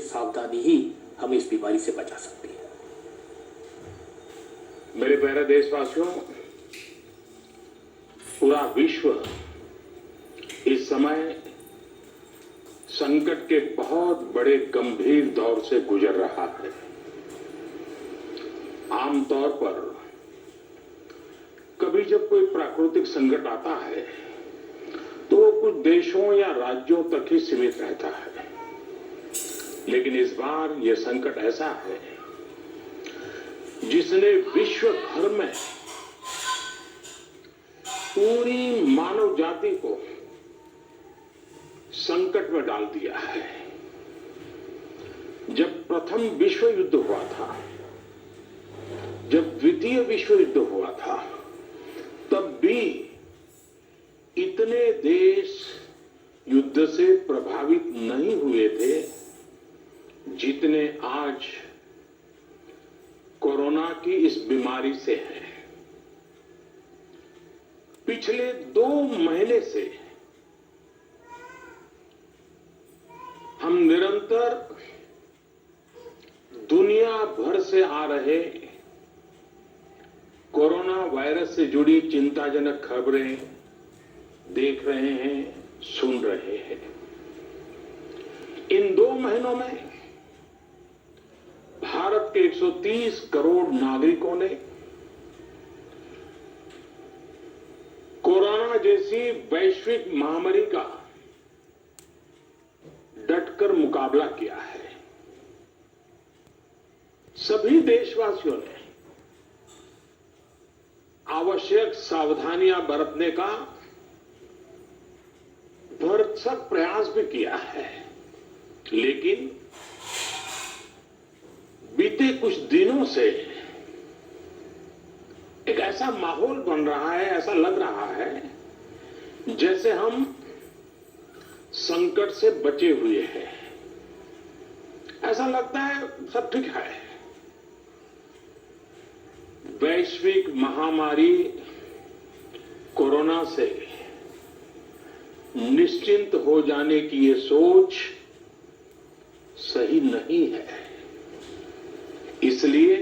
सावधानी ही हमें इस बीमारी से बचा सकती है। मेरे प्यारे देशवासियों, पूरा विश्व इस समय संकट के बहुत बड़े गंभीर दौर से गुजर रहा है। आमतौर पर कभी जब कोई प्राकृतिक संकट आता है तो वो कुछ देशों या राज्यों तक ही सीमित रहता है, लेकिन इस बार यह संकट ऐसा है जिसने विश्व भर में पूरी मानव जाति को संकट में डाल दिया है। जब प्रथम विश्व युद्ध हुआ था, जब द्वितीय विश्व युद्ध हुआ था, तब भी इतने देश युद्ध से प्रभावित नहीं हुए थे जितने आज कोरोना की इस बीमारी से हैं। पिछले 2 महीने से हम निरंतर दुनिया भर से आ रहे कोरोना वायरस से जुड़ी चिंताजनक खबरें देख रहे हैं, सुन रहे हैं। इन 2 महीनों में भारत के 130 करोड़ नागरिकों ने कोरोना जैसी वैश्विक महामारी का डटकर मुकाबला किया है। सभी देशवासियों ने आवश्यक सावधानियां बरतने का भरसक प्रयास भी किया है, लेकिन बीते कुछ दिनों से एक ऐसा माहौल बन रहा है, ऐसा लग रहा है जैसे हम संकट से बचे हुए हैं। ऐसा लगता है सब ठीक है। वैश्विक महामारी कोरोना से निश्चिंत हो जाने की ये सोच सही नहीं है। इसलिए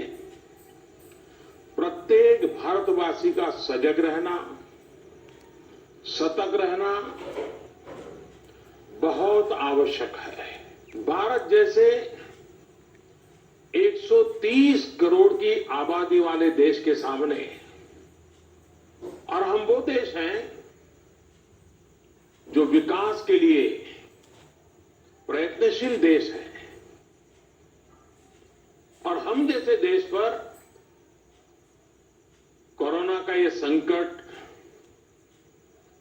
प्रत्येक भारतवासी का सजग रहना, सतर्क रहना बहुत आवश्यक है। भारत जैसे 130 करोड़ की आबादी वाले देश के सामने, और हम वो देश हैं जो विकास के लिए प्रयत्नशील देश है, और हम जैसे देश पर कोरोना का यह संकट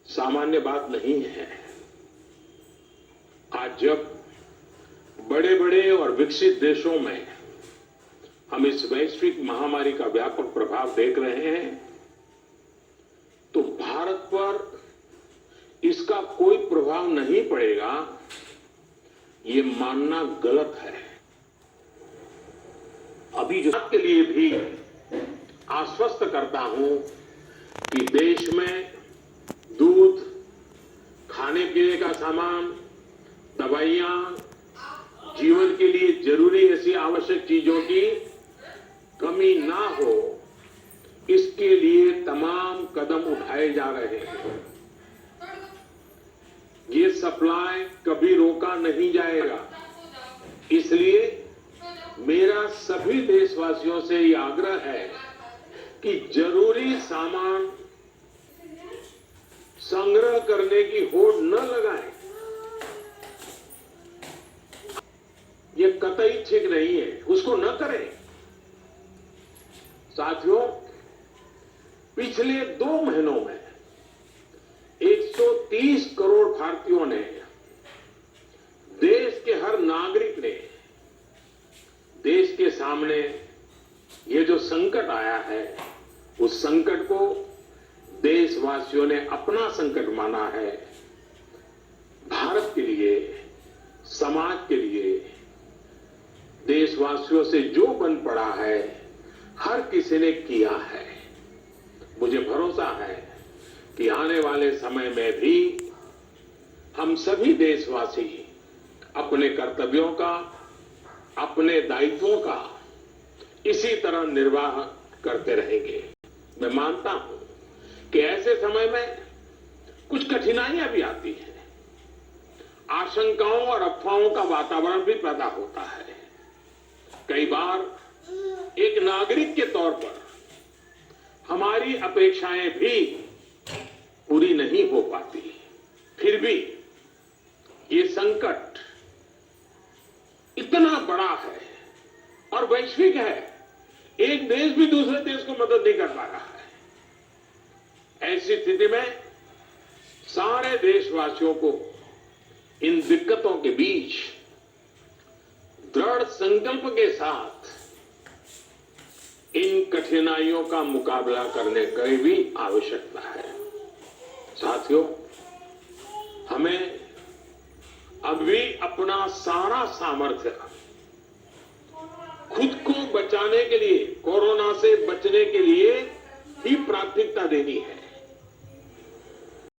सामान्य बात नहीं है। आज जब बड़े बड़े और विकसित देशों में हम इस वैश्विक महामारी का व्यापक प्रभाव देख रहे हैं, तो भारत पर इसका कोई प्रभाव नहीं पड़ेगा, ये मानना गलत है। अभी जो के लिए भी आश्वस्त करता हूं कि देश में दूध, खाने पीने का सामान, दवाइयां, जीवन के लिए जरूरी ऐसी आवश्यक चीजों की कमी ना हो, इसके लिए तमाम कदम उठाए जा रहे हैं। ये सप्लाई कभी रोका नहीं जाएगा। इसलिए मेरा सभी देशवासियों से यह आग्रह है कि जरूरी सामान संग्रह करने की होड़ न लगाएं। ये कतई ठीक नहीं है, उसको न करें। साथियों, पिछले 2 महीनों में 130 करोड़ भारतीयों ने, देश के हर नागरिक ने देश के सामने ये जो संकट आया है, उस संकट को देशवासियों ने अपना संकट माना है। भारत के लिए, समाज के लिए, देशवासियों से जो बन पड़ा है, हर किसी ने किया है। मुझे भरोसा है कि आने वाले समय में भी हम सभी देशवासी अपने कर्तव्यों का अपने दायित्वों का इसी तरह निर्वाह करते रहेंगे। मैं मानता हूं कि ऐसे समय में कुछ कठिनाइयां भी आती हैं, आशंकाओं और अफवाहों का वातावरण भी पैदा होता है। कई बार एक नागरिक के तौर पर हमारी अपेक्षाएं भी पूरी नहीं हो पाती। फिर भी ये संकट इतना बड़ा है और वैश्विक है, एक देश भी दूसरे देश को मदद नहीं कर पा रहा है। ऐसी स्थिति में सारे देशवासियों को इन दिक्कतों के बीच दृढ़ संकल्प के साथ इन कठिनाइयों का मुकाबला करने की भी आवश्यकता है। साथियों, हमें अब भी अपना सारा सामर्थ्य खुद को बचाने के लिए, कोरोना से बचने के लिए ही प्राथमिकता देनी है।